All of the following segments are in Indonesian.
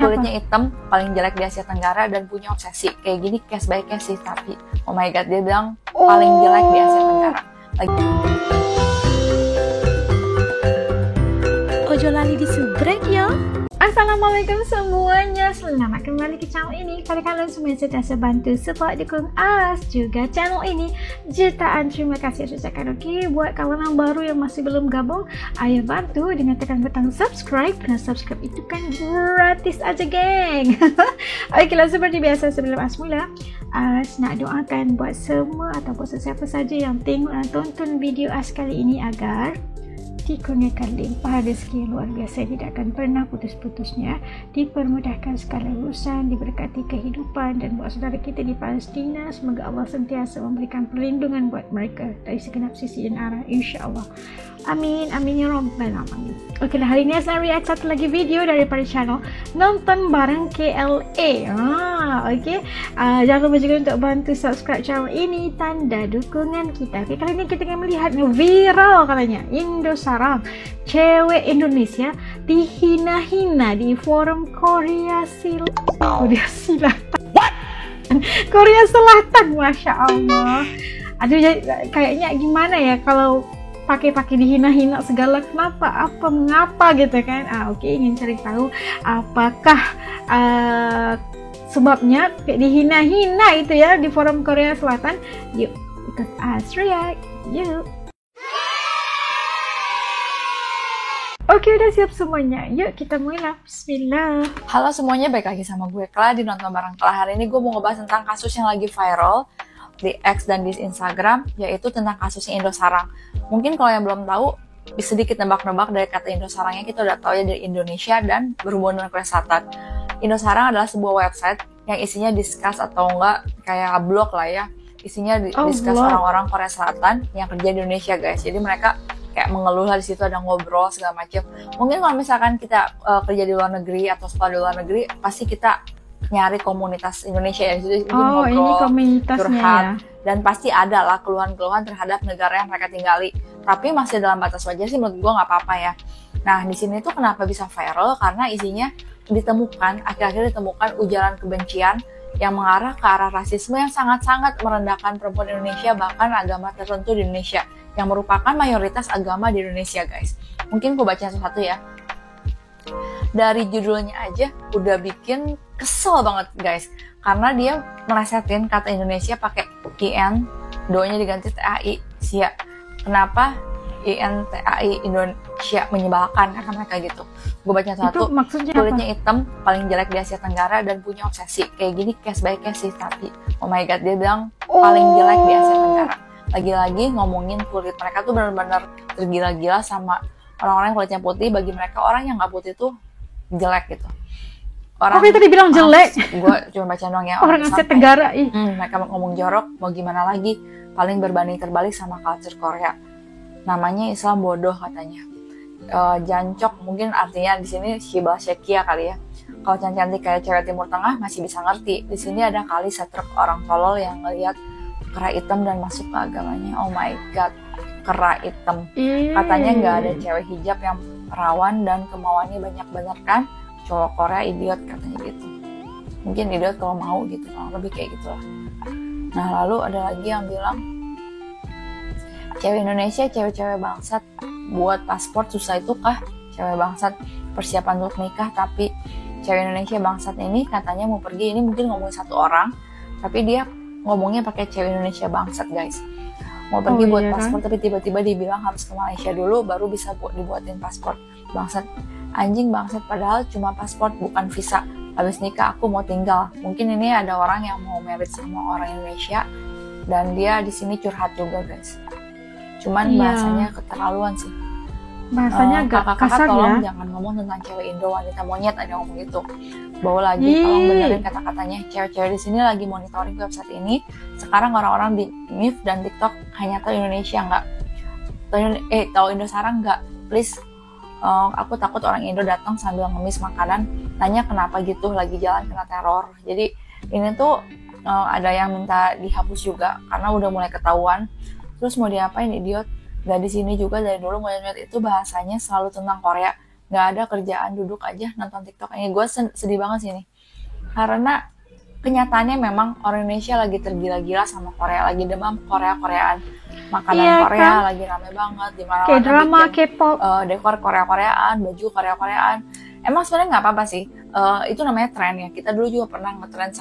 kulitnya hitam, paling jelek di Asia Tenggara, dan punya obsesi. Kayak gini case by case sih, tapi oh my god, dia bilang paling jelek di Asia Tenggara. Ojo lali disubrek ya. Assalamualaikum semuanya, selamat kembali ke channel ini. Pada kalian semua yang sentiasa bantu support dukung As juga channel ini, jutaan terima kasih atas ucapan. Oke, buat kawan yang baru yang masih belum gabung, ayo bantu dengan tekan butang subscribe, karena subscribe itu kan gratis aja geng. Oke lah, seperti biasa sebelum As mula, As nak doakan buat semua atau buat sesiapa saja yang tengok dan tonton video As kali ini agar dikurniakan limpah rezeki yang luar biasa, tidak akan pernah putus-putusnya, dipermudahkan segala urusan, diberkati kehidupan, dan buat saudara kita di Palestina, semoga Allah sentiasa memberikan perlindungan buat mereka dari segenap sisi dan arah, insya-Allah. Amin, amin ya rabbal alamin. Oke lah, hari ini saya react satu lagi video daripada channel Nonton Bareng KLA. Oke. Jangan lupa juga untuk bantu subscribe channel ini, tanda dukungan kita. Oke, kali ini kita akan melihat viral katanya Indosarang, cewek Indonesia dihina-hina di forum Korea Selatan. Korea Selatan, masya Allah. Aduh, kayaknya gimana ya kalau pakai dihina-hina segala, mengapa gitu kan. Oke, ingin cari tahu apakah sebabnya dihina-hina itu ya di forum Korea Selatan. Yuk ikut As react, yuk. Oke, udah siap semuanya, yuk kita mulai. Bismillah. Halo semuanya, balik lagi sama gue Kla di Nonton Bareng Kla. Hari ini gue mau ngebahas tentang kasus yang lagi viral di X dan di Instagram, yaitu tentang kasusnya Indosarang. Mungkin kalau yang belum tahu, bisa sedikit nebak-nebak dari kata Indosarangnya, kita udah tahu ya dari Indonesia dan berhubungan dengan Korea Selatan. Indosarang adalah sebuah website yang isinya discuss atau enggak kayak blog lah ya, isinya discuss orang-orang Korea Selatan yang kerja di Indonesia guys. Jadi mereka kayak mengeluh lah, di situ ada ngobrol segala macam. Mungkin kalau misalkan kita kerja di luar negeri atau sekolah di luar negeri, pasti kita nyari komunitas Indonesia ya, di situ ngobrol, ini komunitasnya curhat, ya. Dan pasti ada lah keluhan-keluhan terhadap negara yang mereka tinggali. Tapi masih dalam batas wajar sih, menurut gue nggak apa-apa ya. Nah, di sini tuh kenapa bisa viral? Karena isinya akhir-akhir ditemukan ujaran kebencian yang mengarah ke arah rasisme yang sangat-sangat merendahkan perempuan Indonesia, bahkan agama tertentu di Indonesia, yang merupakan mayoritas agama di Indonesia guys. Mungkin gue baca satu-satu ya. Dari judulnya aja udah bikin kesel banget guys, karena dia melesetin kata Indonesia pakai IN, do-nya diganti TAI, sia. Kenapa IN TAI Indonesia menyebalkan, kata mereka gitu. Gue baca satu, kulitnya hitam, paling jelek di Asia Tenggara, dan punya obsesi. Kayak gini case by case sih, tapi oh my god, dia bilang paling jelek di Asia Tenggara. Lagi-lagi ngomongin kulit mereka tuh benar-benar tergila-gila sama orang-orang yang kulitnya putih. Bagi mereka orang yang nggak putih tuh jelek gitu. Orang tadi bilang jelek. Gue cuma baca doang ya. Orang Asia Tenggara. Mereka ngomong jorok, mau gimana lagi? Paling berbanding terbalik sama culture Korea. Namanya Islam bodoh katanya. Jancok mungkin artinya di sini Shibal Shekia kali ya. Kalau cantik kayak cewek Timur Tengah masih bisa ngerti. Di sini ada kali setruk orang tolol yang ngelihat kera hitam dan masuk ke agamanya. Oh my god, kera hitam. Katanya nggak ada cewek hijab yang perawan dan kemauannya banyak kan. Cowok Korea idiot katanya gitu. Mungkin idiot kalau mau gitu, kalau lebih kayak gitu lah. Nah, lalu ada lagi yang bilang cewek Indonesia, cewek-cewek bangsat, buat paspor susah itu kah? Cewek bangsat persiapan untuk nikah, tapi cewek Indonesia bangsat ini katanya mau pergi, ini mungkin ngomongin satu orang, tapi dia ngomongnya pakai cewek Indonesia bangsat guys. Mau pergi buat paspor kan? Tapi tiba-tiba dibilang harus ke Malaysia dulu baru bisa dibuatin paspor. Bangsat, anjing bangsat, padahal cuma paspor bukan visa. Habis nikah aku mau tinggal. Mungkin ini ada orang yang mau married sama orang Indonesia dan dia di sini curhat juga guys. Cuman bahasanya keterlaluan sih. Bahasanya agak kasar tolong ya. Jangan ngomong tentang cewek Indo, wanita monyet, ada ngomong gitu. Bawa lagi, tolong benerin kata-katanya. Cewek-cewek di sini lagi monitoring website ini. Sekarang orang-orang di MIF dan TikTok hanya tahu Indonesia nggak? Tahu Indosarang nggak? Please, aku takut orang Indo datang sambil ngemis makanan. Tanya kenapa gitu, lagi jalan kena teror. Jadi ini tuh ada yang minta dihapus juga karena udah mulai ketahuan. Terus mau diapain idiot? Gak di sini juga dari dulu monyet itu bahasanya selalu tentang Korea. nggak ada kerjaan, duduk aja nonton TikTok. Ini gue sedih banget sih nih, karena kenyataannya memang orang Indonesia lagi tergila-gila sama Korea, lagi demam Koreaan. Makanan Korea kan? lagi rame banget di mana-mana, Kayak drama, K-pop, dekor Koreaan, baju Koreaan. Emang sebenarnya nggak apa-apa sih, itu namanya tren ya. Kita dulu juga pernah ngetren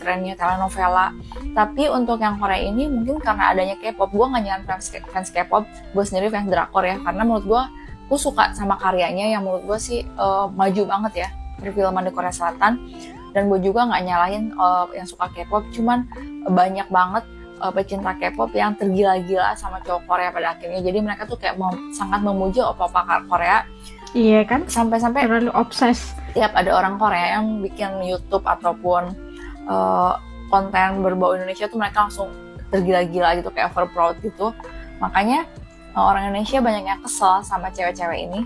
trennya telenovela. Tapi untuk yang Korea ini mungkin karena adanya K-pop, gue nggak nyalain fans K-pop, gue sendiri fans drakor ya. Karena menurut gue suka sama karyanya yang menurut gue sih maju banget ya, perfilman di Korea Selatan. Dan gue juga nggak nyalahin yang suka K-pop, cuman banyak banget pecinta K-pop yang tergila-gila sama cowok Korea pada akhirnya. Jadi mereka tuh kayak sangat memuji opa-opa Korea. iya kan? Sampai-sampai Terlalu obses. tiap ada orang Korea yang bikin YouTube ataupun konten berbau Indonesia tuh mereka langsung tergila-gila gitu, kayak over proud gitu. Makanya orang Indonesia banyak yang kesel sama cewek-cewek ini,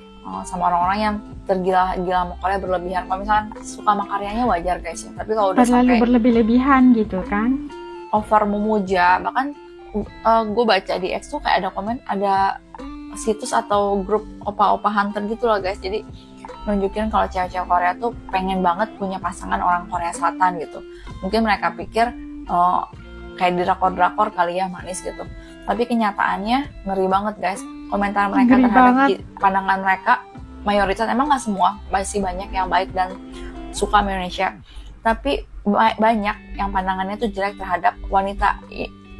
sama orang-orang yang tergila-gila sama Korea berlebihan. Kalau misalnya suka sama karyanya wajar guys ya, tapi kalau udah Terlalu sampai berlebih-lebihan gitu kan? over memuja, bahkan gue baca di X tuh kayak ada komen, ada situs atau grup opa-opa hunter gitu loh guys. Jadi nunjukin kalau cewek-cewek Korea tuh pengen banget punya pasangan orang Korea Selatan gitu. Mungkin mereka pikir kayak di drakor-drakor kali ya, manis gitu. Tapi kenyataannya ngeri banget guys. Komentar mereka Ngeri terhadap banget. pandangan mereka, mayoritas, emang gak semua, masih banyak yang baik dan suka sama Indonesia. Tapi banyak yang pandangannya tuh jelek terhadap wanita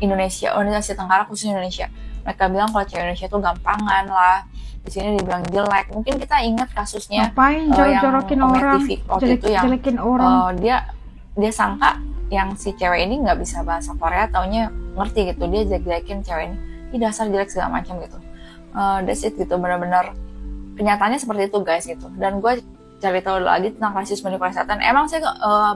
Indonesia, wanita Asia Tenggara khusus Indonesia. Mereka bilang kalau cewek Indonesia tuh gampangan lah, di sini dibilang jelek. Mungkin kita ingat kasusnya Ngapain jorok-jorokin orang, jelek-jelekin orang. Dia sangka yang si cewek ini nggak bisa bahasa Korea, taunya ngerti gitu, dia jelek-jelekin cewek ini, ini dasar jelek segala macam gitu. That's it gitu, benar-benar kenyataannya seperti itu guys gitu. Dan gue cari tahu lagi tentang rasisme di Korea Selatan. Emang sih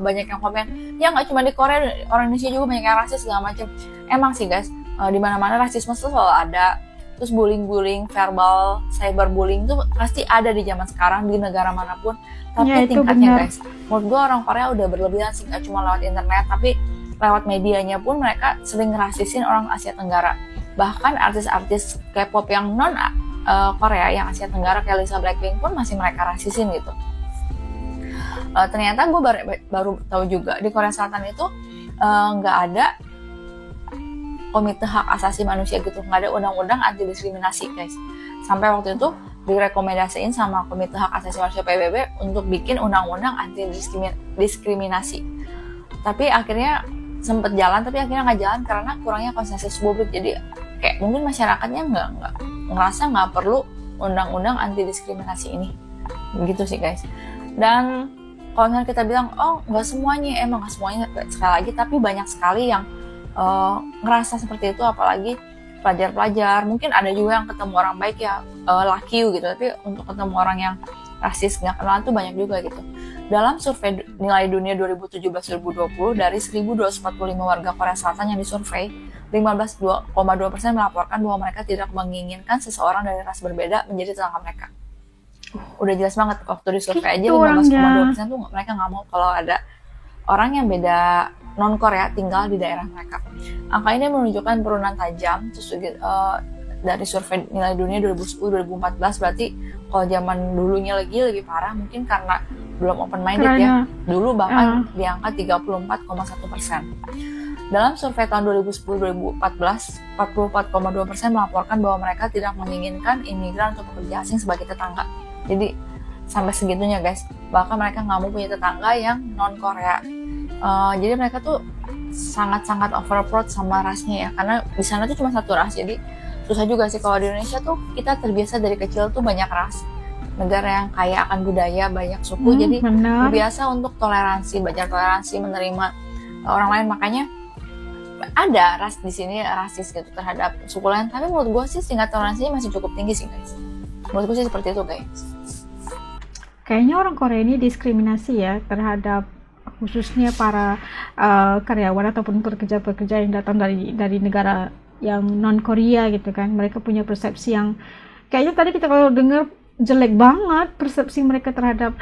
banyak yang komen, ya nggak cuma di Korea, orang Indonesia juga banyak yang rasis segala macam. Emang sih guys, di mana-mana rasisme tuh selalu ada. Terus bullying, verbal, cyberbullying tuh pasti ada di zaman sekarang di negara manapun. Tapi ya, tingkatnya bener. guys, menurut gue orang Korea udah berlebihan sih, nggak cuma lewat internet, tapi lewat medianya pun mereka sering ngerasisin orang Asia Tenggara. Bahkan artis-artis K-pop yang non Korea, yang Asia Tenggara kayak Lisa Blackpink pun masih mereka rasisin gitu. Ternyata gue baru tahu juga di Korea Selatan itu nggak ada komite hak asasi manusia gitu, nggak ada undang-undang anti diskriminasi guys. Sampai waktu itu direkomendasiin sama komite hak asasi manusia PBB untuk bikin undang-undang anti diskriminasi. Tapi akhirnya sempet jalan, tapi akhirnya nggak jalan karena kurangnya konsensus publik. Jadi kayak mungkin masyarakatnya nggak ngerasa nggak perlu undang-undang anti diskriminasi ini, gitu sih guys. Dan kalau misalnya kita bilang, oh nggak semuanya, emang nggak semuanya sekali lagi, tapi banyak sekali yang ngerasa seperti itu, apalagi pelajar-pelajar. Mungkin ada juga yang ketemu orang baik ya, lucky gitu, tapi untuk ketemu orang yang rasis nggak kenalan tuh banyak juga gitu. Dalam survei nilai dunia 2017-2020 dari 1.245 warga Korea Selatan yang disurvei, 15,2% melaporkan bahwa mereka tidak menginginkan seseorang dari ras berbeda menjadi tetangga mereka. Udah jelas banget, waktu disurvei aja 15,2% tuh mereka nggak mau kalau ada orang yang beda non-Korea tinggal di daerah mereka. Angka ini menunjukkan penurunan tajam. Terus dari survei nilai dunia 2010-2014, berarti kalau zaman dulunya lebih parah, mungkin karena belum open minded ya. Dulu bahkan di angka 34,1%. Dalam survei tahun 2010-2014, 44,2% melaporkan bahwa mereka tidak menginginkan imigran atau pekerja asing sebagai tetangga. Jadi sampai segitunya guys, bahkan mereka nggak mau punya tetangga yang non-Korea. Jadi mereka tuh sangat-sangat overproud sama rasnya ya, karena di sana tuh cuma satu ras. Jadi susah juga sih. Kalau di Indonesia tuh kita terbiasa dari kecil tuh banyak ras, negara yang kaya akan budaya, banyak suku, jadi biasa untuk toleransi, belajar toleransi, menerima orang lain. Makanya ada ras di sini rasis gitu terhadap suku lain, tapi menurut gue sih tingkat toleransinya masih cukup tinggi sih guys. Menurut gue sih seperti itu guys. Kayaknya orang Korea ini diskriminasi ya terhadap khususnya para karyawan ataupun pekerja-pekerja yang datang dari negara yang non Korea gitu kan. Mereka punya persepsi yang kayaknya tadi kita kalau dengar jelek banget persepsi mereka terhadap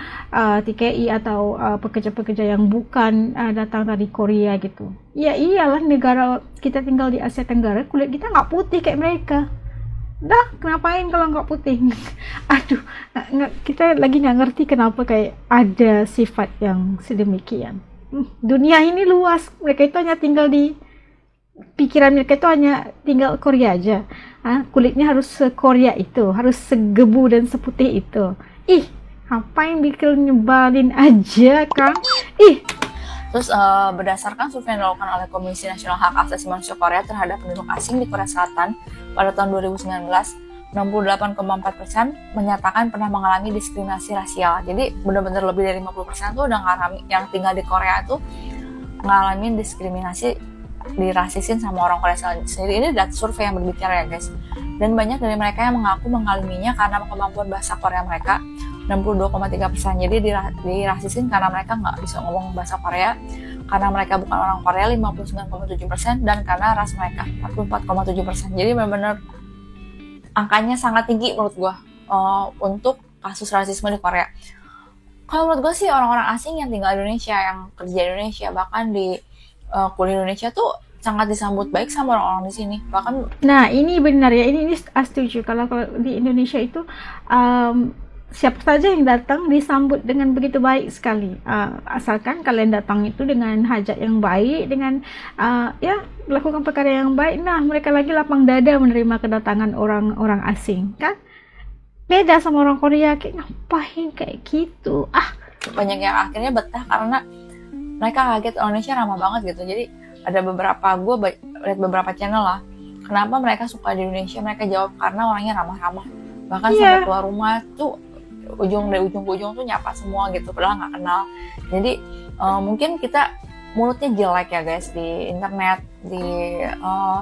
TKI atau pekerja-pekerja yang bukan datang dari Korea gitu. Ya iyalah, negara kita tinggal di Asia Tenggara, kulit kita nggak putih kayak mereka. dah ngapain kalau nggak putih. Aduh, kita lagi nggak ngerti kenapa kayak ada sifat yang sedemikian. Dunia ini luas, mereka itu hanya tinggal di pikiran mereka itu hanya tinggal Korea aja. Kulitnya harus se-Korea itu, harus segebu dan seputih itu. Ih, ngapain bikin nyebalin aja, Kang? Ih. Terus berdasarkan survei yang dilakukan oleh Komisi Nasional Hak Asasi Manusia Korea terhadap penduduk asing di Korea Selatan pada tahun 2019, 68,4% menyatakan pernah mengalami diskriminasi rasial. Jadi benar-benar lebih dari 50% tuh udah ngalami, yang tinggal di Korea tuh ngalamin diskriminasi, dirasisin sama orang Korea Selatan sendiri. Ini data survei yang berbicara ya guys. Dan banyak dari mereka yang mengaku mengalaminya karena kemampuan bahasa Korea mereka, 62,3%. Jadi dirasisin karena mereka nggak bisa ngomong bahasa Korea, karena mereka bukan orang Korea 59,7%, dan karena ras mereka 44,7%. Jadi benar-benar angkanya sangat tinggi menurut gue untuk kasus rasisme di Korea. Kalau menurut gue sih orang-orang asing yang tinggal di Indonesia, yang kerja di Indonesia, bahkan di kuliah di Indonesia tuh sangat disambut baik sama orang-orang di sini. Bahkan nah ini benar ya, ini setuju. Kalau di Indonesia itu siapa saja yang datang disambut dengan begitu baik sekali, asalkan kalian datang itu dengan hajat yang baik, dengan ya melakukan perkara yang baik. Nah, mereka lagi lapang dada menerima kedatangan orang-orang asing, kan beda sama orang Korea, kayak ngapain kayak gitu. Banyak yang akhirnya betah karena mereka kaget Indonesia ramah banget gitu. Jadi ada gue lihat beberapa channel lah, kenapa mereka suka di Indonesia, mereka jawab karena orangnya ramah-ramah. Bahkan sampai keluar rumah tuh ujung ke ujung tuh nyapa semua gitu, padahal nggak kenal. Jadi mungkin kita mulutnya jelek ya guys di internet, di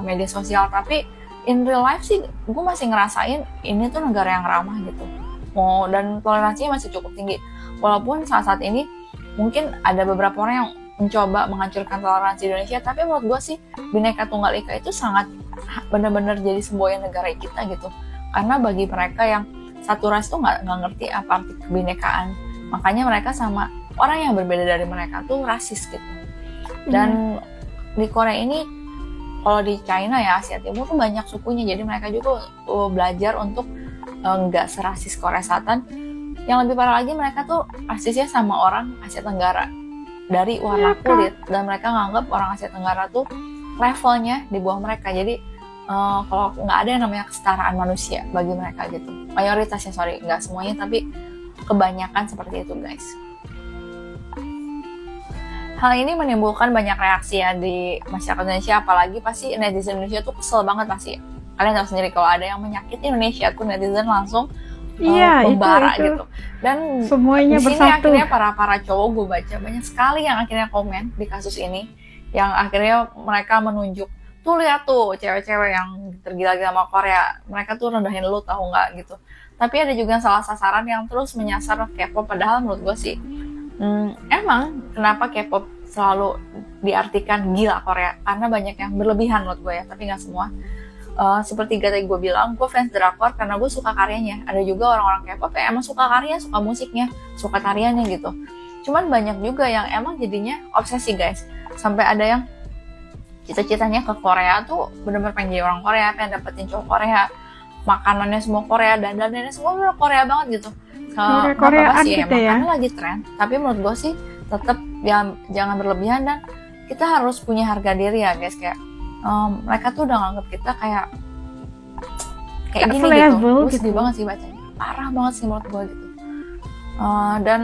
media sosial, tapi in real life sih gue masih ngerasain ini tuh negara yang ramah gitu. Dan toleransinya masih cukup tinggi. Walaupun saat ini mungkin ada beberapa orang yang mencoba menghancurkan toleransi Indonesia, tapi menurut gue sih Bhinneka Tunggal Ika itu sangat benar-benar jadi semboyan negara kita gitu. Karena bagi mereka yang satu ras tuh nggak ngerti apa arti kebinekaan, makanya mereka sama orang yang berbeda dari mereka tuh rasis gitu. Dan di Korea ini, kalau di China ya, Asia Timur tuh banyak sukunya, jadi mereka juga belajar untuk nggak serasis Korea Selatan. Yang lebih parah lagi, mereka tuh rasisnya sama orang Asia Tenggara dari warna kulit, dan mereka nganggap orang Asia Tenggara tuh levelnya di bawah mereka. Jadi kalau nggak ada yang namanya kesetaraan manusia bagi mereka gitu. Mayoritasnya, nggak semuanya, tapi kebanyakan seperti itu guys. Hal ini menimbulkan banyak reaksi ya di masyarakat Indonesia, apalagi pasti netizen Indonesia tuh kesel banget pasti. Kalian tahu sendiri kalau ada yang menyakiti Indonesia tuh netizen langsung membara itu. gitu. Dan semuanya di sini bersatu. Akhirnya para cowok gue baca banyak sekali yang akhirnya komen di kasus ini, yang akhirnya mereka menunjuk, tuh lihat tuh cewek-cewek yang tergila-gila sama Korea, mereka tuh rendahin lu tahu nggak gitu. Tapi ada juga yang salah sasaran yang terus menyasar K-pop, padahal menurut gue sih emang kenapa K-pop selalu diartikan gila Korea, karena banyak yang berlebihan menurut gue ya, tapi nggak semua. Seperti tadi gue bilang, gue fans drakor karena gue suka karyanya. Ada juga orang-orang K-pop yang emang suka karya, suka musiknya, suka tariannya gitu. Cuman banyak juga yang emang jadinya obsesi guys, sampai ada yang cita-citanya ke Korea tuh bener-bener pengen jadi orang Korea, pengen dapetin cowok Korea, makanannya semua Korea, dandannya semua bener Korea banget gitu. Koreaan sih gitu emang ya, karena lagi tren. Tapi menurut gue sih tetap jangan berlebihan, dan kita harus punya harga diri ya guys. Kayak mereka tuh udah nganggep kita kayak gini gitu. Gue sedih banget sih bacanya, parah banget sih menurut gue gitu. Dan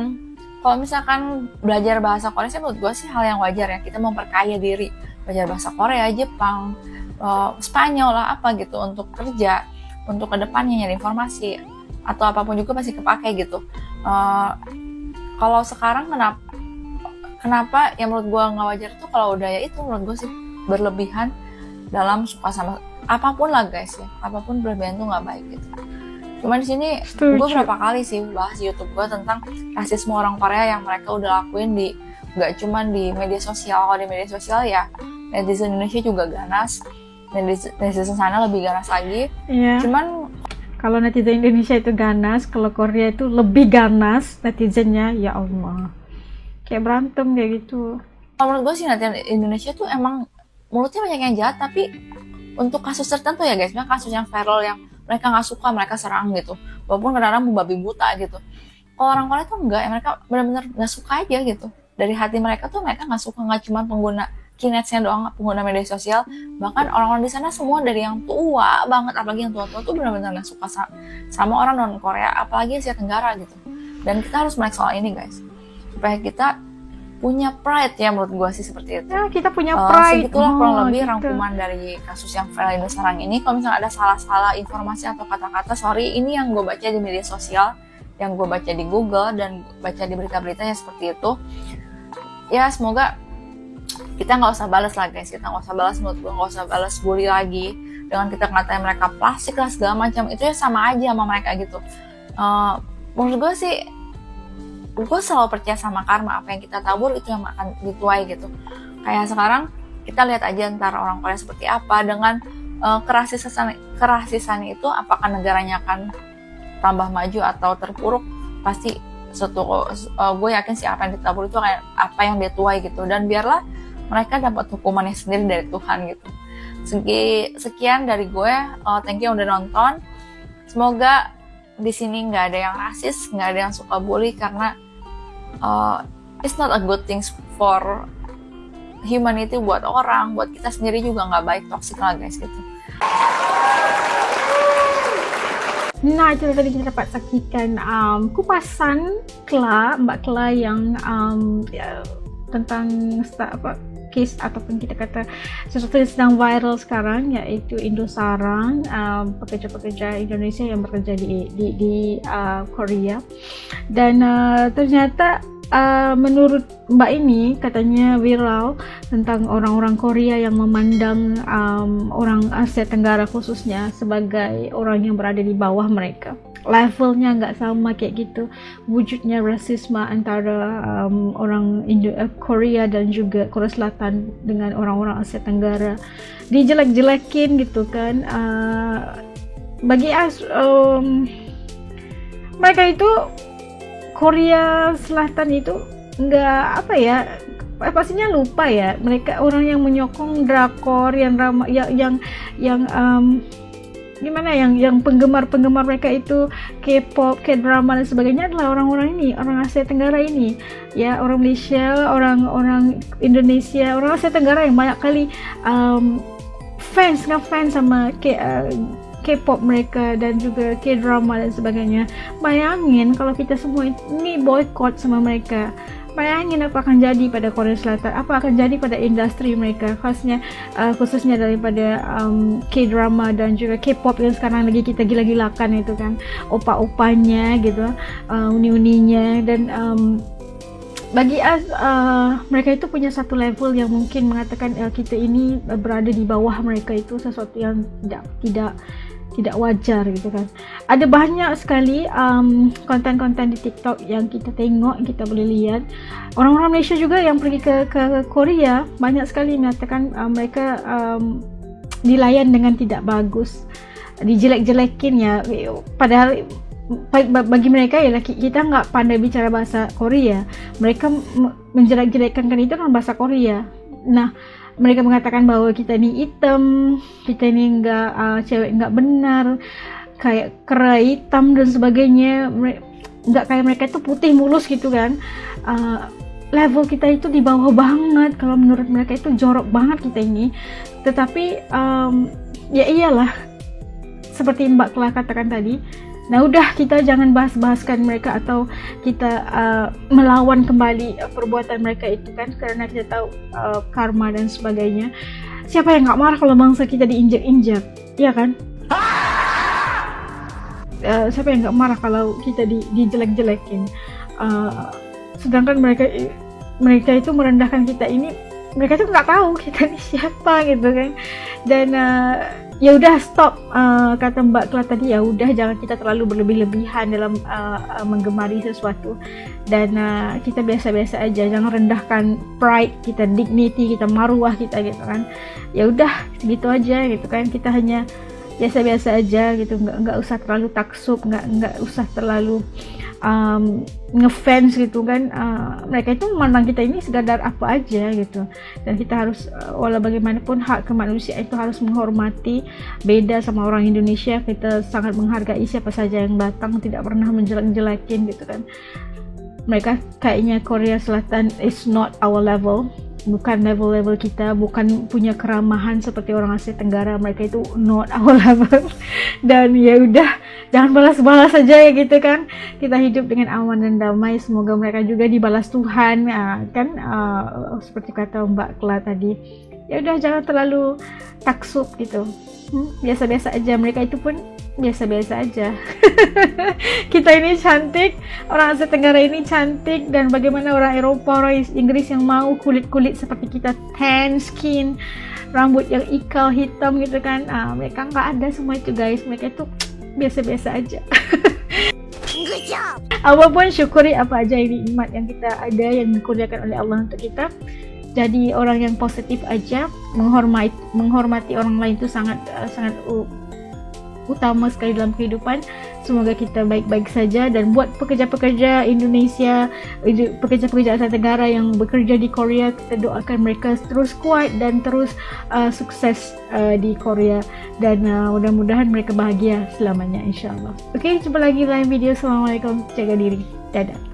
kalau misalkan belajar bahasa Korea sih menurut gue sih hal yang wajar ya, kita memperkaya diri, belajar bahasa Korea, Jepang, Spanyol lah apa gitu untuk kerja, untuk kedepannya nyari informasi atau apapun juga pasti kepake gitu. Kalau sekarang kenapa yang menurut gue nggak wajar tuh kalau udah ya itu menurut gue sih berlebihan dalam suka sama apapun lah guys ya, apapun berlebihan tuh nggak baik gitu. Cuman di sini gue berapa kali sih bahas di YouTube gue tentang rasisme orang Korea yang mereka udah lakuin di nggak cuman di media sosial. Kalau di media sosial ya netizen Indonesia juga ganas, netizen sana lebih ganas lagi. Cuman kalau netizen Indonesia itu ganas, kalau Korea itu lebih ganas netizennya, ya Allah, kayak berantem kayak gitu. Kalau menurut gue sih netizen Indonesia tuh emang mulutnya banyak yang jahat, tapi untuk kasus tertentu ya guys, kasus yang viral yang mereka nggak suka, mereka serang gitu, walaupun kadang-kadang membabi buta gitu. Kalau orang Korea tuh enggak ya, mereka benar-benar nggak suka aja gitu, dari hati mereka tuh mereka nggak suka, nggak cuma pengguna kinetsnya doang, pengguna media sosial, bahkan orang-orang di sana semua dari yang tua banget, apalagi yang tua-tua tuh benar-benar nggak suka sama orang non Korea, apalagi Asia Tenggara gitu. Dan kita harus melek soal ini guys, supaya kita punya pride ya, menurut gue sih seperti itu. Ya, kita punya pride. Segitulah kurang lebih gitu. Rangkuman dari kasus yang viral ini sekarang ini. Kalau misalnya ada salah-salah informasi atau kata-kata, sorry, ini yang gue baca di media sosial, yang gue baca di Google dan baca di berita-berita ya seperti itu. Ya semoga kita nggak usah balas lah guys, kita nggak usah balas, menurut gue nggak usah balas bully lagi dengan kita ngatain mereka plastik lah segala macam, itu ya sama aja sama mereka gitu. Menurut gue sih, gue selalu percaya sama karma, apa yang kita tabur itu yang akan dituai gitu. Kayak sekarang kita lihat aja ntar orang Korea seperti apa dengan kerasisan itu, apakah negaranya akan tambah maju atau terpuruk, pasti gue yakin sih apa yang ditabur itu kayak apa yang dia tuai gitu. Dan biarlah mereka dapat hukumannya sendiri dari Tuhan gitu. Sekian dari gue, thank you udah nonton. Semoga di sini nggak ada yang rasis, nggak ada yang suka bully, karena it's not a good thing for humanity, buat orang, buat kita sendiri juga nggak baik, toxic lah guys gitu. Nah, itu tadi kita dapat saksikan kupasan Mbak Kla yang tentang case ataupun kita kata sesuatu yang sedang viral sekarang, yaitu Indosarang, pekerja-pekerja Indonesia yang bekerja di Korea. Dan ternyata menurut Mbak ini katanya viral tentang orang-orang Korea yang memandang orang Asia Tenggara khususnya sebagai orang yang berada di bawah mereka. Levelnya nggak sama kayak gitu, wujudnya rasisme antara orang Korea dan juga Korea Selatan dengan orang-orang Asia Tenggara, dijelek-jelekin gitu kan. Bagi mereka itu Korea Selatan itu nggak apa ya, pastinya lupa ya, mereka orang yang menyokong drakor yang drama yang gimana, yang penggemar mereka itu K-pop, K-drama dan sebagainya adalah orang-orang ini, orang Asia Tenggara ini ya, orang Malaysia, orang Indonesia, orang Asia Tenggara yang banyak kali ngefans sama K-pop mereka dan juga K-drama dan sebagainya. Bayangin kalau kita semua ini boykot sama mereka, bayangin apa akan jadi pada Korea Selatan, apa akan jadi pada industri mereka, khususnya daripada K-drama dan juga K-pop yang sekarang lagi kita gila-gilakan itu kan, opa-opanya gitu, uni-uninya. Dan bagi mereka itu punya satu level yang mungkin mengatakan kita ini berada di bawah mereka, itu sesuatu yang tidak wajar gitu kan. Ada banyak sekali konten-konten di TikTok yang kita tengok, kita boleh lihat orang-orang Malaysia juga yang pergi ke Korea, banyak sekali mengatakan mereka dilayan dengan tidak bagus, dijelek-jelekin ya, padahal bagi mereka ya kita nggak pandai bicara bahasa Korea, mereka menjelek-jelekkan itu dengan bahasa Korea. Nah, mereka mengatakan bahwa kita ini hitam, kita ini cewek nggak benar, kayak kera hitam dan sebagainya, nggak kayak mereka itu putih mulus gitu kan. Level kita itu di bawah banget, kalau menurut mereka itu jorok banget kita ini. Tetapi ya iyalah, seperti Mbak Kla katakan tadi. Nah udah, kita jangan bahas-bahaskan mereka atau kita melawan kembali perbuatan mereka itu kan, karena kita tahu karma dan sebagainya. Siapa yang nggak marah kalau bangsa kita diinjak-injak, ya kan? Siapa yang nggak marah kalau kita dijelek-jelekin? Sedangkan mereka itu merendahkan kita ini, mereka itu nggak tahu kita ini siapa gitu kan. Dan ya udah stop, kata Mbak Kla tadi, ya udah jangan kita terlalu berlebih-lebihan dalam menggemari sesuatu, dan kita biasa-biasa aja, jangan rendahkan pride kita, dignity kita, maruah kita gitu kan. Ya udah segitu aja gitu kan, kita hanya biasa-biasa aja gitu, nggak usah terlalu taksub, nggak usah terlalu ngefans gitu kan. Mereka itu memandang kita ini sekadar apa aja gitu, dan kita harus walau bagaimanapun hak kemanusiaan itu harus menghormati. Beda sama orang Indonesia, kita sangat menghargai siapa saja yang datang, tidak pernah menjelek-jelekin gitu kan. Mereka kayaknya Korea Selatan is not our level, bukan level kita, bukan punya keramahan seperti orang Asia Tenggara. Mereka itu not our level. Dan ya udah, jangan balas-balas saja ya gitu kan. Kita hidup dengan aman dan damai, semoga mereka juga dibalas Tuhan kan, seperti kata Mbak Kla tadi. Ya udah, jangan terlalu taksub gitu. Biasa-biasa aja, mereka itu pun biasa-biasa aja. Kita ini cantik, orang Asia Tenggara ini cantik, dan bagaimana orang Eropa, orang Inggris yang mau kulit-kulit seperti kita, tan skin, rambut yang ikal hitam gitu kan. Mereka nggak ada semua itu guys, mereka itu biasa-biasa aja. Good job. Apapun syukuri apa aja ini nikmat yang kita ada, yang dikurniakan oleh Allah untuk kita. Jadi orang yang positif aja, menghormati orang lain itu sangat utama sekali dalam kehidupan. Semoga kita baik-baik saja, dan buat pekerja-pekerja Indonesia, pekerja-pekerja Asia Tenggara yang bekerja di Korea, kita doakan mereka terus kuat dan terus sukses di Korea, dan mudah-mudahan mereka bahagia selamanya, insyaAllah. Oke, jumpa lagi dalam video. Assalamualaikum, jaga diri, dadah.